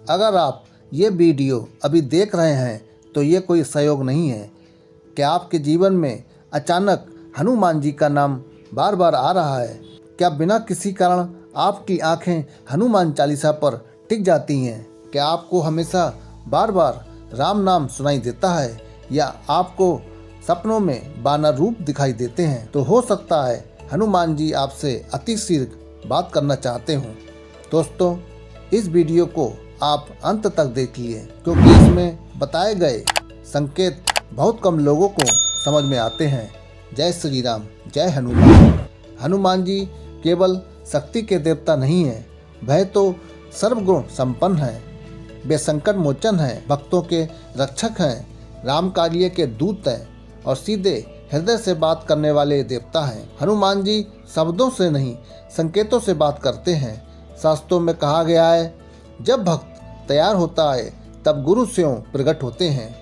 अगर आप ये वीडियो अभी देख रहे हैं तो ये कोई सहयोग नहीं है। क्या आपके जीवन में अचानक हनुमान जी का नाम बार बार आ रहा है? क्या बिना किसी कारण आपकी आंखें हनुमान चालीसा पर टिक जाती हैं? क्या आपको हमेशा बार बार राम नाम सुनाई देता है या आपको सपनों में वानर रूप दिखाई देते हैं? तो हो सकता है हनुमान जी आपसे अति शीघ्र बात करना चाहते हों। दोस्तों, इस वीडियो को आप अंत तक देखिए क्योंकि इसमें बताए गए संकेत बहुत कम लोगों को समझ में आते हैं। जय श्री राम, जय हनुमान। हनुमान जी केवल शक्ति के देवता नहीं हैं, वह तो सर्वगुण संपन्न हैं। वे संकट मोचन हैं, भक्तों के रक्षक हैं, राम कार्य के दूत हैं और सीधे हृदय से बात करने वाले देवता हैं। हनुमान जी शब्दों से नहीं संकेतों से बात करते हैं। शास्त्रों में कहा गया है, जब भक्त तैयार होता है तब गुरु स्वयं प्रकट होते हैं।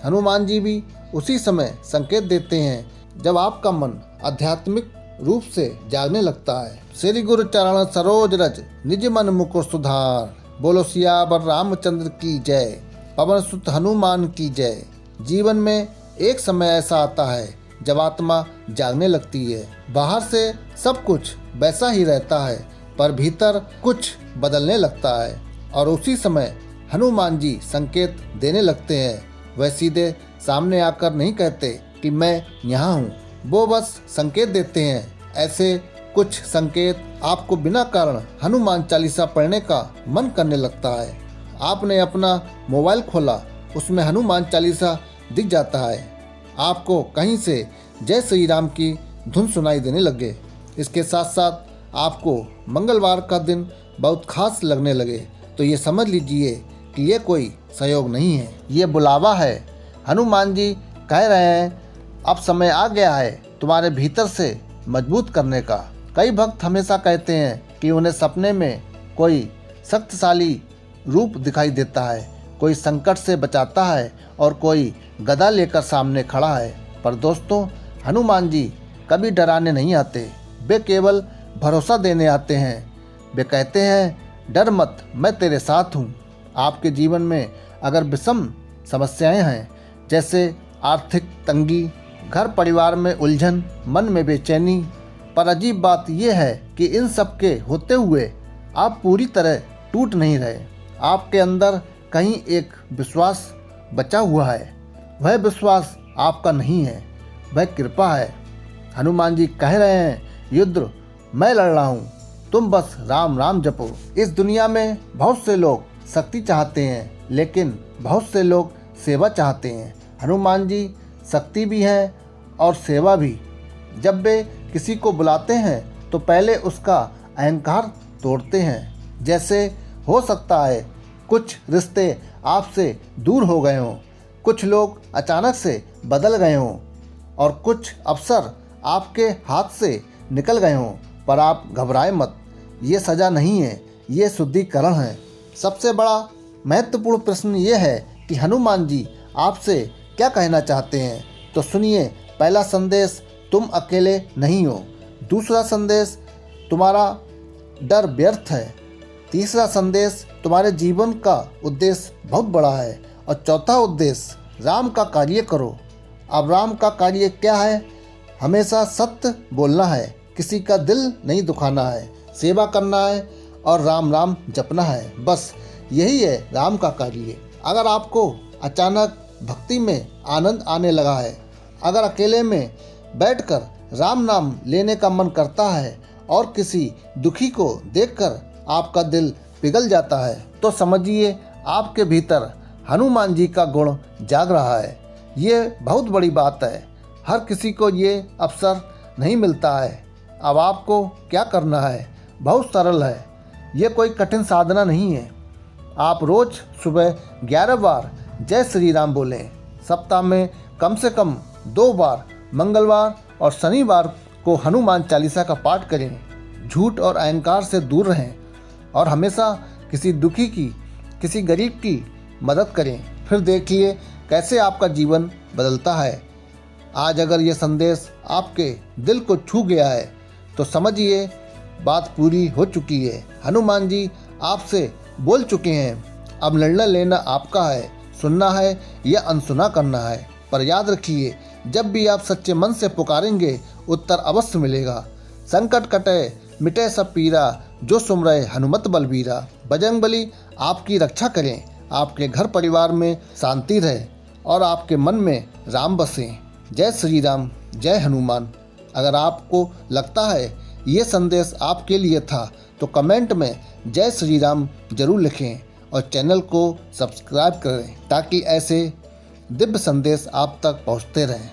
हनुमान जी भी उसी समय संकेत देते हैं जब आपका मन आध्यात्मिक रूप से जागने लगता है। श्री गुरु चरण सरोज रज निज मन मुकुर सुधार। बोलो सियावर रामचंद्र की जय, पवन सुत हनुमान की जय। जीवन में एक समय ऐसा आता है जब आत्मा जागने लगती है। बाहर से सब कुछ वैसा ही रहता है पर भीतर कुछ बदलने लगता है और उसी समय हनुमान जी संकेत देने लगते हैं। वह सीधे सामने आकर नहीं कहते कि मैं यहाँ हूँ, वो बस संकेत देते हैं। ऐसे कुछ संकेत आपको बिना कारण हनुमान चालीसा पढ़ने का मन करने लगता है। आपने अपना मोबाइल खोला, उसमें हनुमान चालीसा दिख जाता है। आपको कहीं से जय श्री राम की धुन सुनाई देने लगे। इसके साथ साथ आपको मंगलवार का दिन बहुत खास लगने लगे तो ये समझ लीजिए कि ये कोई सहयोग नहीं है, ये बुलावा है। हनुमान जी कह रहे हैं अब समय आ गया है तुम्हारे भीतर से मजबूत करने का। कई भक्त हमेशा कहते हैं कि उन्हें सपने में कोई शक्तिशाली रूप दिखाई देता है, कोई संकट से बचाता है और कोई गदा लेकर सामने खड़ा है। पर दोस्तों, हनुमान जी कभी डराने नहीं आते, वे केवल भरोसा देने आते हैं। वे कहते हैं डर मत, मैं तेरे साथ हूँ। आपके जीवन में अगर विषम समस्याएं हैं जैसे आर्थिक तंगी, घर परिवार में उलझन, मन में बेचैनी, पर अजीब बात यह है कि इन सब के होते हुए आप पूरी तरह टूट नहीं रहे। आपके अंदर कहीं एक विश्वास बचा हुआ है। वह विश्वास आपका नहीं है, वह कृपा है। हनुमान जी कह रहे हैं युद्ध मैं लड़ रहा हूँ, तुम बस राम राम जपो। इस दुनिया में बहुत से लोग शक्ति चाहते हैं लेकिन बहुत से लोग सेवा चाहते हैं। हनुमान जी शक्ति भी है और सेवा भी। जब वे किसी को बुलाते हैं तो पहले उसका अहंकार तोड़ते हैं। जैसे हो सकता है कुछ रिश्ते आपसे दूर हो गए हों, कुछ लोग अचानक से बदल गए हों और कुछ अवसर आपके हाथ से निकल गए हों, पर आप घबराए मत, ये सज़ा नहीं है, ये शुद्धिकरण है। सबसे बड़ा महत्वपूर्ण प्रश्न ये है कि हनुमान जी आपसे क्या कहना चाहते हैं। तो सुनिए, पहला संदेश, तुम अकेले नहीं हो। दूसरा संदेश, तुम्हारा डर व्यर्थ है। तीसरा संदेश, तुम्हारे जीवन का उद्देश्य बहुत बड़ा है। और चौथा उद्देश्य, राम का कार्य करो। अब राम का कार्य क्या है? हमेशा सत्य बोलना है, किसी का दिल नहीं दुखाना है, सेवा करना है और राम राम जपना है। बस यही है राम का कार्य। अगर आपको अचानक भक्ति में आनंद आने लगा है, अगर अकेले में बैठकर राम नाम लेने का मन करता है और किसी दुखी को देखकर आपका दिल पिघल जाता है, तो समझिए आपके भीतर हनुमान जी का गुण जाग रहा है। ये बहुत बड़ी बात है, हर किसी को ये अवसर नहीं मिलता है। अब आपको क्या करना है? बहुत सरल है, ये कोई कठिन साधना नहीं है। आप रोज़ सुबह 11 बार जय श्री राम बोलें। सप्ताह में कम से कम 2 बार मंगलवार और शनिवार को हनुमान चालीसा का पाठ करें। झूठ और अहंकार से दूर रहें और हमेशा किसी दुखी की, किसी गरीब की मदद करें। फिर देखिए कैसे आपका जीवन बदलता है। आज अगर ये संदेश आपके दिल को छू गया है तो समझिए बात पूरी हो चुकी है। हनुमान जी आपसे बोल चुके हैं, अब निर्णय लेना आपका है, सुनना है या अनसुना करना है। पर याद रखिए, जब भी आप सच्चे मन से पुकारेंगे उत्तर अवश्य मिलेगा। संकट कटे मिटे सब पीरा, जो सुमरे हनुमत बलबीरा। बजरंगबली आपकी रक्षा करें, आपके घर परिवार में शांति रहे और आपके मन में राम बसे। जय श्री राम, जय हनुमान। अगर आपको लगता है ये संदेश आपके लिए था तो कमेंट में जय श्री राम जरूर लिखें और चैनल को सब्सक्राइब करें ताकि ऐसे दिव्य संदेश आप तक पहुंचते रहें।